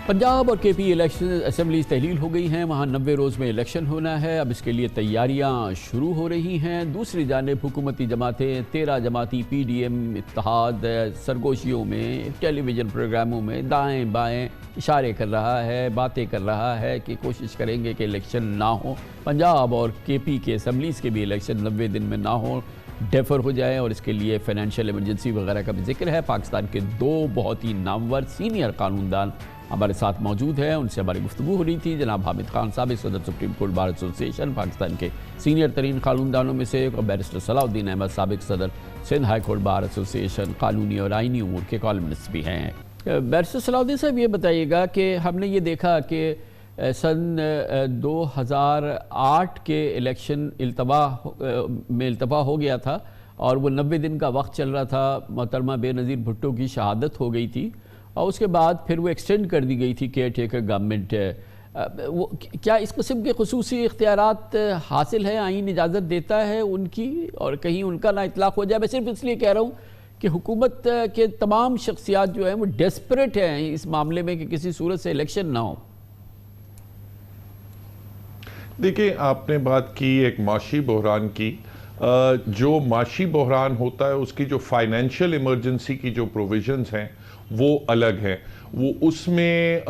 پنجاب اور کے پی election assemblies تحلیل ہو گئی ہیں، وہاں 90 روز میں الیکشن ہونا ہے۔ اب اس کے لیے تیاریاں شروع ہو رہی ہیں۔ دوسری جانب حکومتی جماعتیں 13 جماعتی پی ڈی ایم اتحاد سرگوشیوں میں ٹیلی ویژن پروگراموں میں دائیں بائیں اشارے کر رہا ہے، باتیں کر رہا ہے کہ کوشش کریں گے کہ الیکشن نہ ہو، پنجاب اور کے پی کے اسمبلیز کے بھی الیکشن 90 دن میں نہ ہو، ڈیفر ہو جائے، اور اس کے لیے فائنینشیل ایمرجنسی وغیرہ کا بھی ذکر ہے۔ پاکستان کے دو بہت ہی نامور سینئر قانون دان ہمارے ساتھ موجود ہیں، ان سے ہماری گفتگو ہو رہی تھی۔ جناب حامد خان سابق صدر سپریم کورٹ بار ایسوسی ایشن، پاکستان کے سینئر ترین قانون دانوں میں سے ایک، اور بیرسٹر صلاح الدین احمد سابق صدر سندھ ہائی کورٹ بار ایسوسی ایشن، قانونی اور آئینی امور کے کالمنسٹ بھی ہیں۔ بیرسٹر صلاح الدین صاحب، یہ بتائیے گا کہ ہم نے یہ دیکھا کہ سن 2008 کے الیکشن التوا ہو گیا تھا، اور وہ 90 دن کا وقت چل رہا تھا۔ محترمہ بے نظیر بھٹو کی شہادت ہو گئی تھی، اور اس کے بعد پھر وہ ایکسٹینڈ کر دی گئی تھی کیئر ٹیکر گورنمنٹ۔ کیا اس قسم کے خصوصی اختیارات حاصل ہیں؟ آئین اجازت دیتا ہے ان کی، اور کہیں ان کا نہ اطلاق ہو جائے؟ میں صرف اس لیے کہہ رہا ہوں کہ حکومت کے تمام شخصیات جو ہیں وہ ڈیسپریٹ ہیں اس معاملے میں کہ کسی صورت سے الیکشن نہ ہو۔ دیکھیں، آپ نے بات کی ایک معاشی بحران کی۔ جو معاشی بحران ہوتا ہے اس کی جو فائنینشیل ایمرجنسی کی جو پروویژنز ہیں وہ الگ ہیں۔ وہ اس میں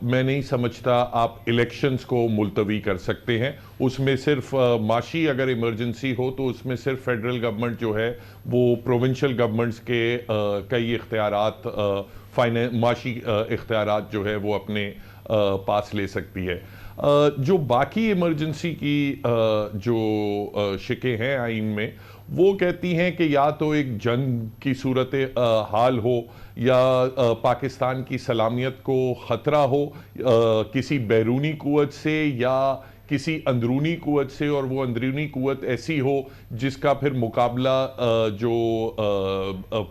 میں نہیں سمجھتا آپ الیکشنز کو ملتوی کر سکتے ہیں۔ اس میں صرف معاشی اگر ایمرجنسی ہو تو اس میں صرف فیڈرل گورنمنٹ جو ہے وہ پروونشل گورنمنٹس کے کئی اختیارات، معاشی اختیارات جو ہے وہ اپنے پاس لے سکتی ہے۔ جو باقی ایمرجنسی کی جو شکیں ہیں آئین میں، وہ کہتی ہیں کہ یا تو ایک جنگ کی صورت حال ہو، یا پاکستان کی سلامیت کو خطرہ ہو کسی بیرونی قوت سے یا کسی اندرونی قوت سے، اور وہ اندرونی قوت ایسی ہو جس کا پھر مقابلہ جو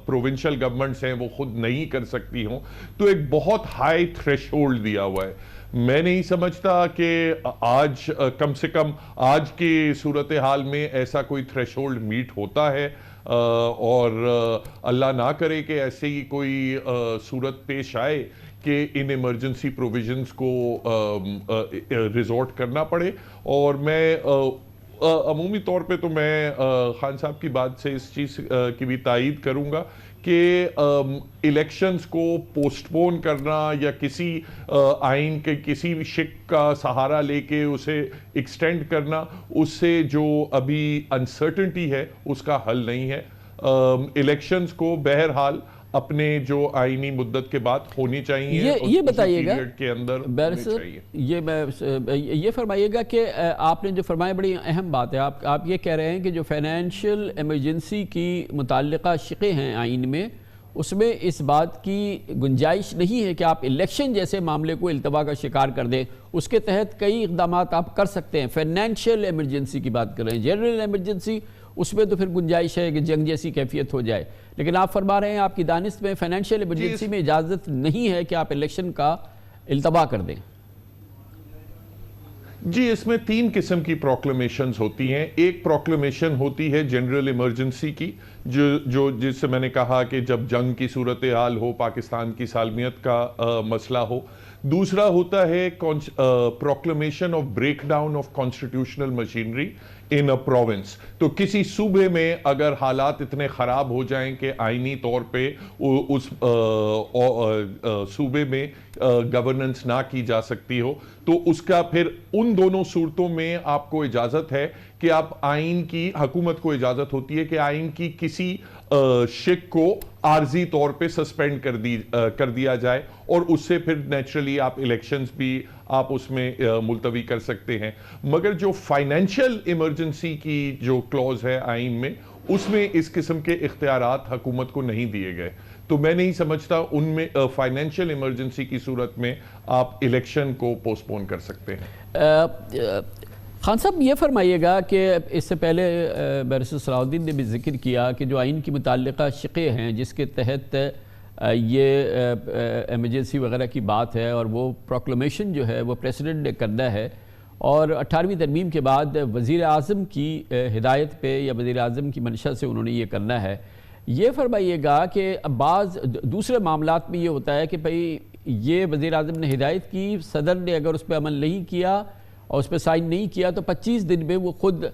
پروونشل گورنمنٹس ہیں وہ خود نہیں کر سکتی ہوں، تو ایک بہت ہائی تھریش ہولڈ دیا ہوا ہے۔ میں نہیں سمجھتا کہ آج کم سے کم آج کی صورتحال میں ایسا کوئی تھریش ہولڈ میٹ ہوتا ہے، اور اللہ نہ کرے کہ ایسے ہی کوئی صورت پیش آئے کہ ان ایمرجنسی پروویژنز کو ریزورٹ کرنا پڑے۔ اور میں عمومی طور پہ تو میں خان صاحب کی بات سے اس چیز کی بھی تائید کروں گا کہ الیکشنز کو پوسٹ پون کرنا یا کسی آئین کے کسی بھی شک کا سہارا لے کے اسے ایکسٹینڈ کرنا، اس سے جو ابھی انسرٹنٹی ہے اس کا حل نہیں ہے۔ الیکشنز کو بہرحال اپنے جو آئینی مدت کے بعد ہونی چاہیے، یہ بتائیے گا کے اندر یہ فرمائیے گا کہ آپ نے جو فرمایا بڑی اہم بات ہے۔ آپ یہ کہہ رہے ہیں کہ جو فائنینشیل ایمرجنسی کی متعلقہ شقیں ہیں آئین میں، اس میں اس بات کی گنجائش نہیں ہے کہ آپ الیکشن جیسے معاملے کو التوا کا شکار کر دیں۔ اس کے تحت کئی اقدامات آپ کر سکتے ہیں۔ فائنینشیل ایمرجنسی کی بات کر رہے ہیں، جنرل ایمرجنسی اس میں تو پھر گنجائش ہے کہ جنگ جیسی کیفیت ہو جائے، لیکن آپ فرما رہے ہیں آپ کی دانست میں فائنینشیل ایمرجنسی میں اجازت نہیں ہے کہ آپ الیکشن کا التوا کر دیں۔ جی، اس میں 3 قسم کی پروکلیمیشنز ہوتی ہیں۔ ایک پروکلیمیشن ہوتی ہے جنرل ایمرجنسی کی، جس سے میں نے کہا کہ جب جنگ کی صورتحال ہو، پاکستان کی سالمیت کا مسئلہ ہو۔ دوسرا ہوتا ہے proclamation of break down of constitutional machinery in a province. تو کسی صوبے میں اگر حالات اتنے خراب ہو جائیں کہ آئینی طور پہ اس صوبے میں گورننس نہ کی جا سکتی ہو، تو اس کا پھر ان دونوں صورتوں میں آپ کو اجازت ہے کہ آپ آئین کی، حکومت کو اجازت ہوتی ہے کہ آئین کی کسی شک کو عارضی طور پہ سسپینڈ کر دیا جائے، اور اس سے پھر نیچرلی آپ الیکشنز بھی آپ اس میں ملتوی کر سکتے ہیں۔ مگر جو فائنینشیل ایمرجنسی کی جو کلوز ہے آئین میں، اس میں اس قسم کے اختیارات حکومت کو نہیں دیے گئے، تو میں نہیں سمجھتا ان میں فائنینشیل ایمرجنسی کی صورت میں آپ الیکشن کو پوسٹ پون کر سکتے ہیں۔ خان صاحب، یہ فرمائیے گا کہ اس سے پہلے بیرسٹر صلاح الدین نے بھی ذکر کیا کہ جو آئین کی متعلقہ شقیں ہیں جس کے تحت یہ ایمرجنسی وغیرہ کی بات ہے، اور وہ پروکلیمیشن جو ہے وہ پریسیڈنٹ نے کرنا ہے، اور 18ویں ترمیم کے بعد وزیر اعظم کی ہدایت پہ یا وزیر اعظم کی منشا سے انہوں نے یہ کرنا ہے۔ یہ فرمائیے گا کہ بعض دوسرے معاملات میں یہ ہوتا ہے کہ بھئی یہ وزیر اعظم نے ہدایت کی، صدر نے اگر اس پہ عمل نہیں کیا اور اس پہ سائن نہیں کیا تو 25 دن میں وہ خود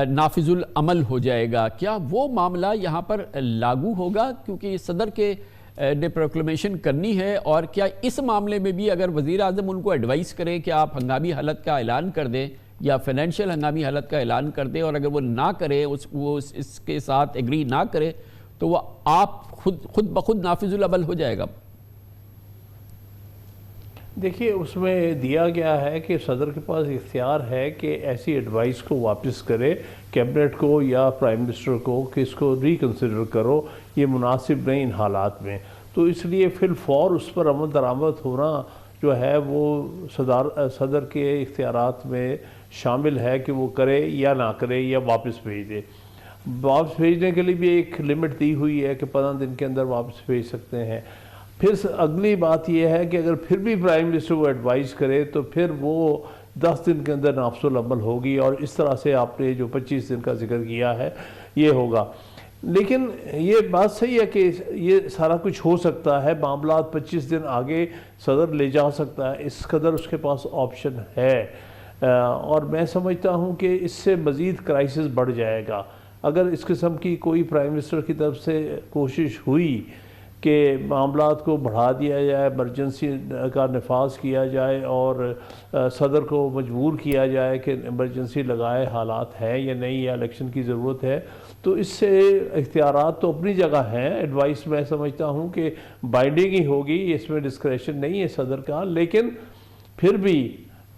نافذ العمل ہو جائے گا. کیا وہ معاملہ یہاں پر لاگو ہوگا کیونکہ صدر کے نے پروکلیمیشن کرنی ہے؟ اور کیا اس معاملے میں بھی اگر وزیر اعظم ان کو ایڈوائز کرے کہ آپ ہنگامی حالت کا اعلان کر دیں یا فائنینشیل ہنگامی حالت کا اعلان کر دیں، اور اگر وہ نہ کرے وہ اس کے ساتھ ایگری نہ کرے تو وہ آپ خود بخود نافذ العمل ہو جائے گا؟ دیکھیے اس میں دیا گیا ہے کہ صدر کے پاس اختیار ہے کہ ایسی ایڈوائس کو واپس کرے کیبنٹ کو یا پرائم منسٹر کو کہ اس کو ریکنسیڈر کرو، یہ مناسب نہیں ان حالات میں. تو اس لیے فی الفور اس پر عمل درآمد ہونا جو ہے وہ صدر کے اختیارات میں شامل ہے کہ وہ کرے یا نہ کرے یا واپس بھیج دے. واپس بھیجنے کے لیے بھی ایک لمٹ دی ہوئی ہے کہ 15 دن کے اندر واپس بھیج سکتے ہیں. پھر اگلی بات یہ ہے کہ اگر پھر بھی پرائم منسٹر وہ ایڈوائز کرے تو پھر وہ 10 دن کے اندر نافذ العمل ہوگی، اور اس طرح سے آپ نے جو 25 دن کا ذکر کیا ہے یہ ہوگا. لیکن یہ بات صحیح ہے کہ یہ سارا کچھ ہو سکتا ہے، معاملات 25 دن آگے صدر لے جا سکتا ہے، اس قدر اس کے پاس آپشن ہے. اور میں سمجھتا ہوں کہ اس سے مزید کرائسس بڑھ جائے گا اگر اس قسم کی کوئی پرائم منسٹر کی طرف سے کوشش ہوئی کہ معاملات کو بڑھا دیا جائے، ایمرجنسی کا نفاذ کیا جائے اور صدر کو مجبور کیا جائے کہ ایمرجنسی لگائے، حالات ہیں یا نہیں یا الیکشن کی ضرورت ہے. تو اس سے اختیارات تو اپنی جگہ ہیں، ایڈوائس میں سمجھتا ہوں کہ بائنڈنگ ہی ہوگی، اس میں ڈسکریشن نہیں ہے صدر کا، لیکن پھر بھی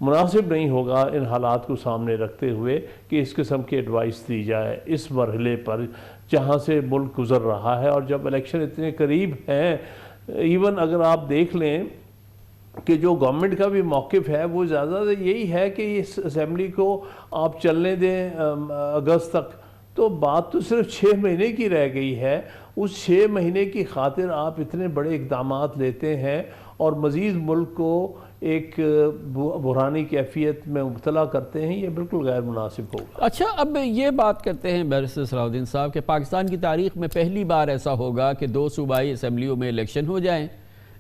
مناسب نہیں ہوگا ان حالات کو سامنے رکھتے ہوئے کہ اس قسم کی ایڈوائس دی جائے اس مرحلے پر جہاں سے ملک گزر رہا ہے. اور جب الیکشن اتنے قریب ہیں، ایون اگر آپ دیکھ لیں کہ جو گورنمنٹ کا بھی موقف ہے وہ زیادہ یہی ہے کہ اس اسمبلی کو آپ چلنے دیں اگست تک، تو بات تو صرف 6 مہینے کی رہ گئی ہے. اس 6 مہینے کی خاطر آپ اتنے بڑے اقدامات لیتے ہیں اور مزید ملک کو ایک بحرانی کیفیت میں مبتلا کرتے ہیں، یہ بالکل غیر مناسب ہوگا. اچھا، اب یہ بات کرتے ہیں بیرسٹر صلاح الدین صاحب کہ پاکستان کی تاریخ میں پہلی بار ایسا ہوگا کہ 2 صوبائی اسمبلیوں میں الیکشن ہو جائیں،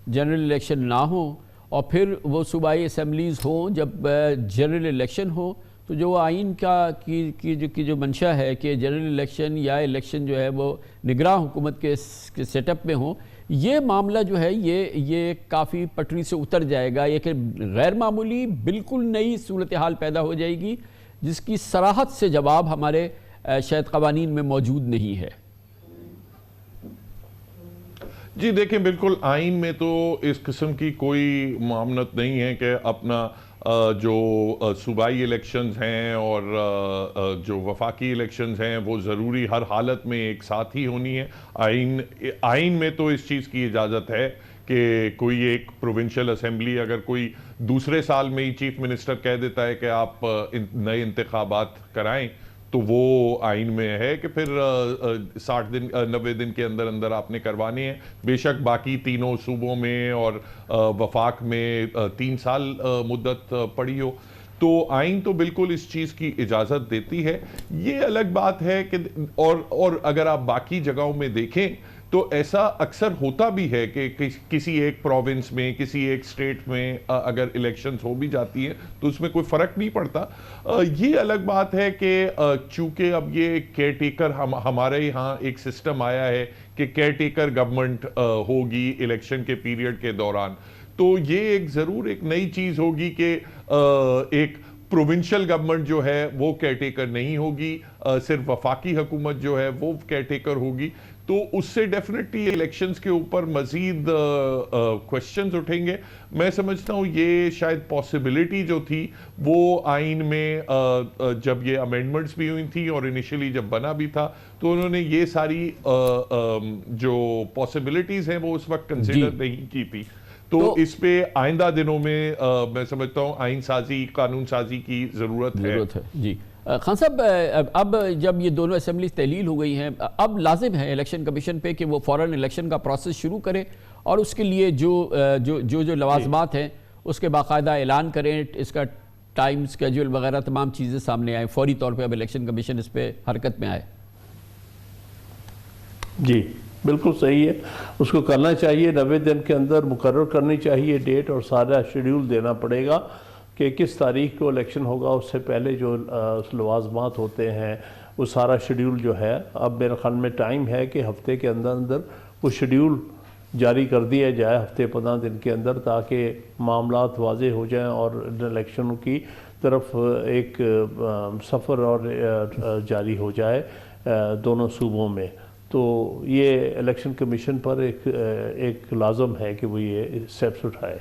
جنرل الیکشن نہ ہوں، اور پھر وہ صوبائی اسمبلیز ہوں جب جنرل الیکشن ہو تو جو آئین کی جو منشا ہے کہ جنرل الیکشن یا الیکشن جو ہے وہ نگراں حکومت کے سیٹ اپ میں ہوں، یہ معاملہ جو ہے یہ کافی پٹری سے اتر جائے گا. یہ کہ غیر معمولی بالکل نئی صورتحال پیدا ہو جائے گی جس کی صراحت سے جواب ہمارے شاید قوانین میں موجود نہیں ہے. جی دیکھیں، بالکل آئین میں تو اس قسم کی کوئی معاملت نہیں ہے کہ اپنا جو صوبائی الیکشنز ہیں اور جو وفاقی الیکشنز ہیں وہ ضروری ہر حالت میں ایک ساتھ ہی ہونی ہے. آئین میں تو اس چیز کی اجازت ہے کہ کوئی ایک پروونشل اسمبلی اگر کوئی دوسرے سال میں ہی چیف منسٹر کہہ دیتا ہے کہ آپ نئے انتخابات کرائیں تو وہ آئین میں ہے کہ پھر 90 دن کے اندر اندر آپ نے کروانے ہیں. بے شک باقی تینوں صوبوں میں اور وفاق میں 3 سال مدت پڑی ہو تو آئین تو بالکل اس چیز کی اجازت دیتی ہے. یہ الگ بات ہے کہ اور اگر آپ باقی جگہوں میں دیکھیں تو ایسا اکثر ہوتا بھی ہے کہ کسی ایک پروونس میں کسی ایک سٹیٹ میں اگر الیکشنز ہو بھی جاتی ہیں تو اس میں کوئی فرق نہیں پڑتا. یہ الگ بات ہے کہ چونکہ اب یہ کیئر ٹیکر ہمارے یہاں ایک سسٹم آیا ہے کہ کیئر ٹیکر گورنمنٹ ہوگی الیکشن کے پیریڈ کے دوران، تو یہ ایک ضرور ایک نئی چیز ہوگی کہ ایک پروونشل گورنمنٹ جو ہے وہ کیئر ٹیکر نہیں ہوگی، صرف وفاقی حکومت جو ہے وہ کیئر ٹیکر ہوگی. تو اس سے ڈیفینیٹلی الیکشنز کے اوپر مزید کوشچنز اٹھیں گے. میں سمجھتا ہوں یہ شاید پاسبلٹی جو تھی وہ آئین میں جب یہ امینڈمنٹس بھی ہوئی تھی اور انیشلی جب بنا بھی تھا تو انہوں نے یہ ساری جو پاسبلٹیز ہیں وہ اس وقت کنسیڈر نہیں کی تھی. تو اس پہ آئندہ دنوں میں سمجھتا ہوں آئین سازی، قانون سازی کی ضرورت ہے. جی خان صاحب، اب جب یہ دونوں اسمبلیز تحلیل ہو گئی ہیں، اب لازم ہے الیکشن کمیشن پہ کہ وہ فوراً الیکشن کا پروسیس شروع کرے اور اس کے لیے جو لوازمات ہیں اس کے باقاعدہ اعلان کریں، اس کا ٹائم سکیجول وغیرہ تمام چیزیں سامنے آئیں، فوری طور پہ اب الیکشن کمیشن اس پہ حرکت میں آئے. جی بالکل صحیح ہے، اس کو کرنا چاہیے، 90 دن کے اندر مقرر کرنی چاہیے ڈیٹ، اور سارا شیڈیول دینا پڑے گا کہ کس تاریخ کو الیکشن ہوگا۔ اس سے پہلے جو لوازمات ہوتے ہیں وہ سارا شیڈیول جو ہے، اب میرے خیال میں ٹائم ہے کہ ہفتے کے اندر اندر وہ شیڈیول جاری کر دیا جائے، ہفتے 15 دن کے اندر، تاکہ معاملات واضح ہو جائیں اور الیکشنوں کی طرف ایک سفر اور جاری ہو جائے دونوں صوبوں میں۔ تو یہ الیکشن کمیشن پر ایک لازم ہے کہ وہ یہ اسٹیپس اٹھائے۔